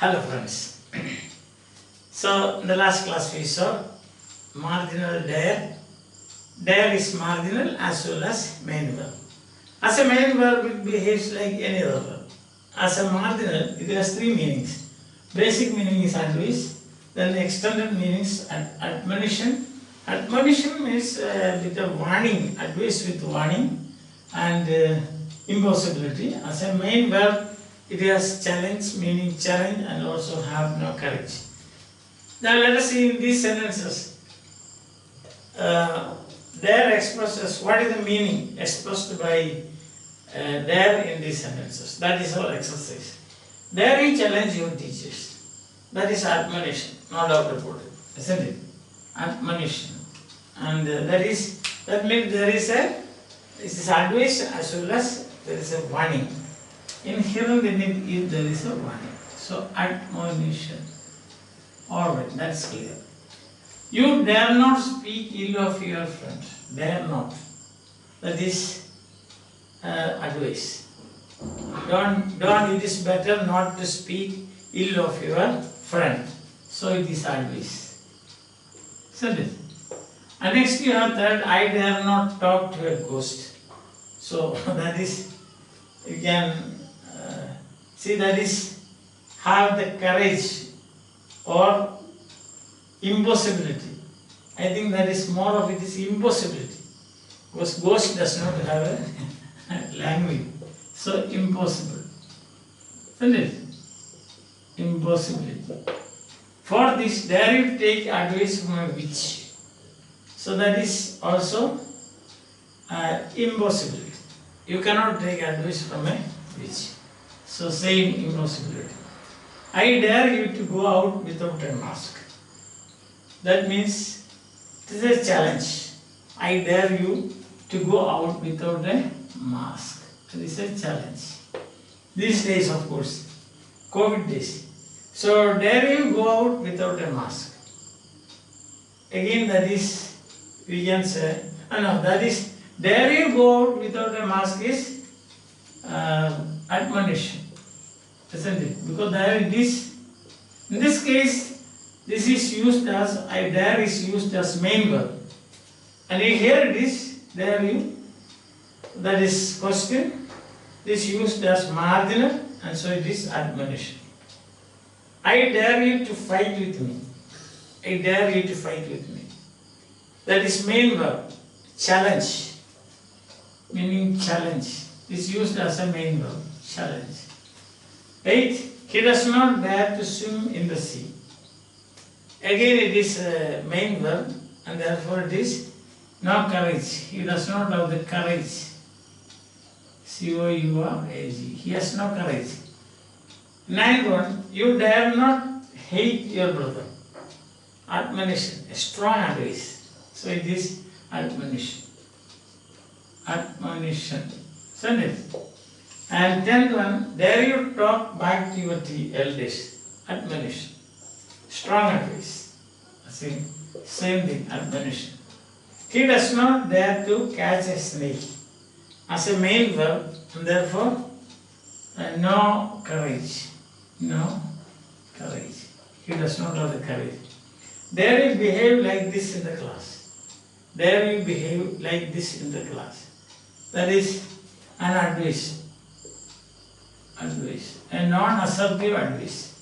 Hello friends. So in the last class we saw marginal there. There is marginal as well as main verb. As a main verb it behaves like any other verb. As a marginal it has three meanings. Basic meaning is advice. Then the extended meaning is admonition. Admonition means with a warning, advice with warning and impossibility. As a main verb it has challenge, meaning challenge, and also have no courage. Now let us see in these sentences. There expresses what is the meaning expressed by there in these sentences. That is our exercise. There you challenge your teachers. That is admonition, no doubt about it, isn't it? Admonition, and that means this is advice as well as there is a warning. Inherent in it is there is a warning. So admonition. Alright, that's clear. You dare not speak ill of your friend. Dare not. That is advice. Don't. It is better not to speak ill of your friend. So it is advice. Isn't it? And next you have third, I dare not talk to a ghost. So that is, you can see, that is have the courage or impossibility. I think that is more of it is impossibility, because ghost does not have a language. So impossible, isn't it? Impossibility. For this, dare you take advice from a witch. So that is also impossibility. You cannot take advice from a witch. So same impossibility. I dare you to go out without a mask. That means this is a challenge. I dare you to go out without a mask. This is a challenge. These days, of course, COVID days. So dare you go out without a mask. Again, that is, we can say, that is, dare you go out without a mask is admonition, isn't it? Because there it is, in this case, this is used as, I dare is used as main verb. And here it is, dare you, that is question, this used as marginal, and so it is admonition. I dare you to fight with me. I dare you to fight with me. That is main verb, challenge, meaning challenge. Is used as a main verb, challenge. 8. He does not dare to swim in the sea. Again it is a main verb, and therefore it is no courage. He does not have the courage. C-O-U-R-A-G. He has no courage. 9th one, you dare not hate your brother. Admonition, a strong advice. So it is admonition. Admonition. Isn't it? And 10th one, dare you talk back to your elders. Admonition. Strong advice. Same thing, admonition. He does not dare to catch a snake. As a main verb, and therefore, no courage. No courage. He does not have the courage. Dare you behave like this in the class. Dare you behave like this in the class. That is an advice. Advice. A non-assertive advice.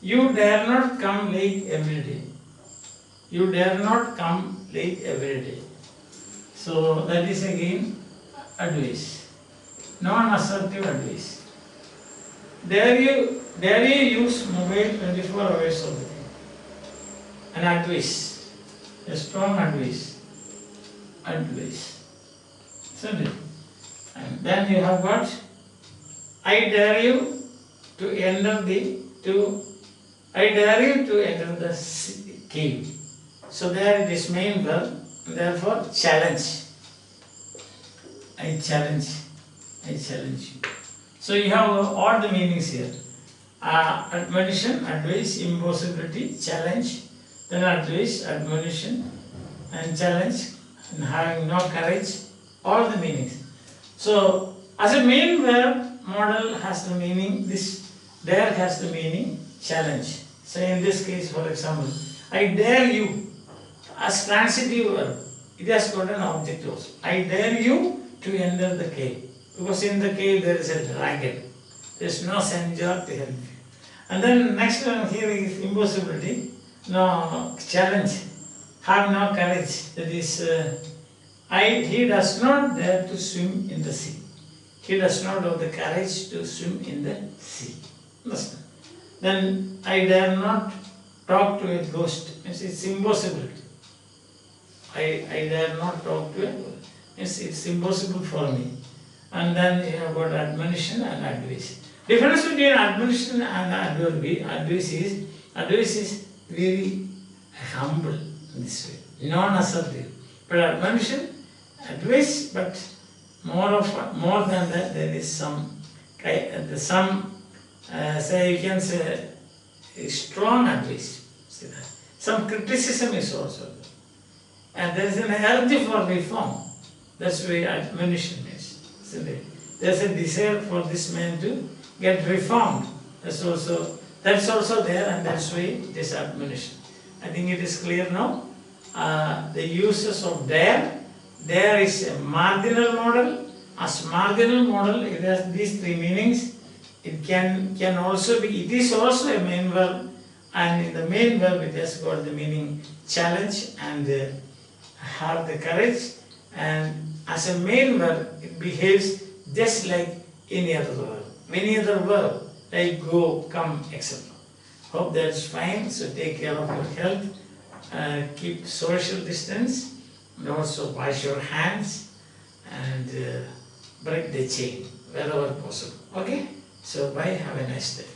You dare not come late every day. You dare not come late every day. So that is again advice. Non-assertive advice. Dare you use mobile 24 hours of the day. An advice. A strong advice. Advice. Isn't it? And then you have what? I dare you to enter the cave. So there it is main verb, therefore challenge. I challenge you. So you have all the meanings here. Admonition, advice, impossibility, challenge, then advice, admonition, and challenge, and having no courage, all the meanings. So as a main verb, model has the meaning, this there has the meaning challenge. So in this case, for example, I dare you as transitive verb. It has got an object also. I dare you to enter the cave. Because in the cave there is a dragon. There is no Saint George to help you. And then next one here is impossibility. No, challenge. Have no courage. That is, he does not dare to swim in the sea. He does not have the courage to swim in the sea. Understand? Then I dare not talk to a ghost. Means it's impossible. I dare not talk to a ghost. Means it's impossible for me. And then you have got admonition and advice. Difference between admonition and advice is very humble in this way, non-assertive. But admonition, advice, but more than that, there is some say you can say strong advice. See that. Some criticism is also there. And there is an urge for reform. That's why admonition is. There is a desire for this man to get reformed. That's also there, and that's why it is admonition. I think it is clear now. The uses of dare. Dare is a marginal model. As marginal model, it has these three meanings. It can also be, it is also a main verb, and in the main verb it has got the meaning challenge and have the courage, and as a main verb it behaves just like any other verb. Any other verb like go, come, etc. Hope that's fine. So take care of your health, keep social distance, and also wash your hands and break the chain wherever possible. Okay? So bye, have a nice day.